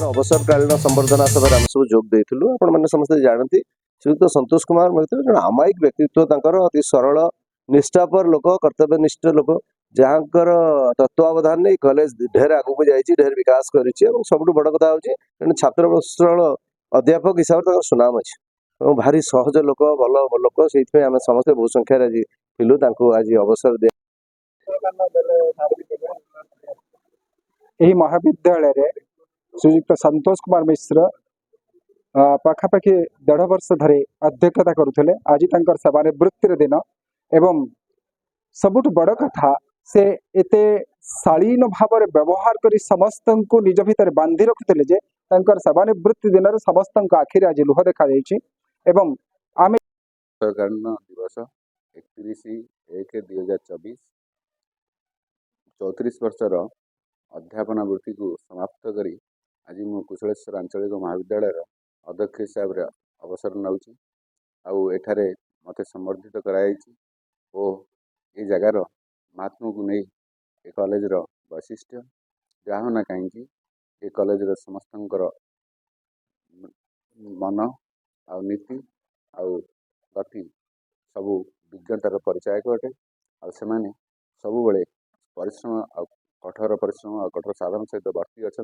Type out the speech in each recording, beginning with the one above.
अवसरकालीन संबर्धना सभा आम सब जोग देलु आपण समस्त जानती श्रीयुक्त संतोष कुमार महतो जन आमायिक व्यक्तित्व अति सरल निष्ठापर लोक कर्तव्यनिष्ठ लोक जहाँकर तत्वावधान नहीं कॉलेज ढेर आगू को जाइए ढेर विकास करी सब बड़ कथा हूँ छात्र बत्सल अध्यापक हिसाब से सुनाम अच्छे भारी सहज लोक भल लोक से आम समस्त बहु संख्यार आज थिलु आज अवसर दे महाविद्यालय श्रीयुक्त संतोष कुमार मिश्र पाखापाखि 1.5 वर्ष धरे अध्यक्षता करुले आज सेवानिवृत्तिर दिन एवं सबुठ बड़ कथा से एते शालीन भाव व्यवहार कर समस्त को निज भितर बांधि रखुले जे सेवानिवृत्ति दिन समस्त आखिरी आज लुह देखा एवं आम दिवस 31/1/2024 34 वर्षर अध्यापना वृत्ति को समाप्त करी आज मु कुशलेश्वर आंचलिक महाविद्यालय अध्यक्ष हिसाब से अवसर नौची आठारे मत संबर्धित कराई ये जगार महात्मा को नहीं ए कॉलेज वैशिष्ट्य जहाँ ना कहीं ये कॉलेज समस्त मन आ नीति आ गति सबू विज्ञतार परिचायक अटे आने सबु परिश्रम आ कठोर परिश्रम और कठोर साधन सहित भर्ती अच्छा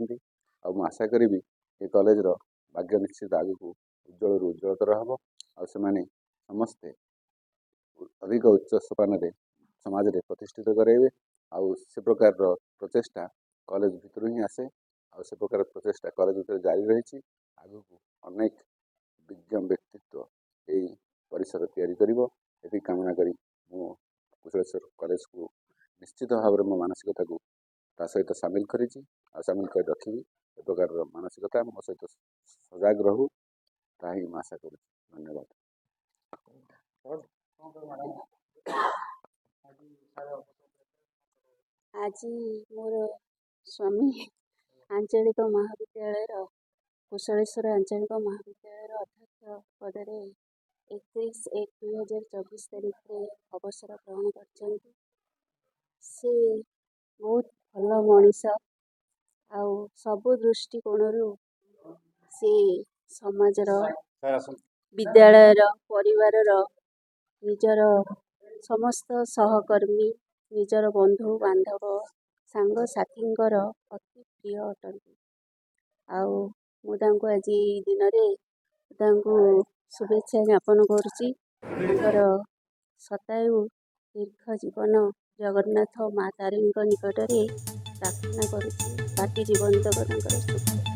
आशा करी ये कॉलेज भाग्य निश्चित आगू उज्जवल उज्जवलतर हम आने समस्ते अधिक उच्च सोपान समाज रे प्रतिष्ठित कराइबे से प्रकार प्रचेषा कॉलेज भितर ही आसे से प्रकार प्रचेषा कॉलेज भीतर जारी रही आगू अनेक विज्ञ व्यक्तित्व यही परिसर या कामना करी मु कुशलेश्वर कॉलेज को निश्चित भाव में मो मानसिकता को सहित सामिल कर रखी ए प्रकार मानसिकता मो सहित सजग रहू ताही आशा कर धन्यवाद। आज मोर स्वामी आंचलिक महाविद्यालय कुशलेश्वर आंचलिक महाविद्यालय अध्यक्ष पदरे 31/1/2024 तारीख में अवसर ग्रहण कर से बहुत भल मनीष सबु दृष्टिकोण से समाजर विद्यालय परिवार निजर समस्त सहकर्मी निजर बंधु बांधव सांग साथी अति प्रिय अटंती आज दिन में शुभेच्छा ज्ञापन करुच्ची शतायु दीर्घ जीवन जगन्नाथ माँ तारी निकट में प्रार्थना करुच्ची बाकी जीवन तक सुख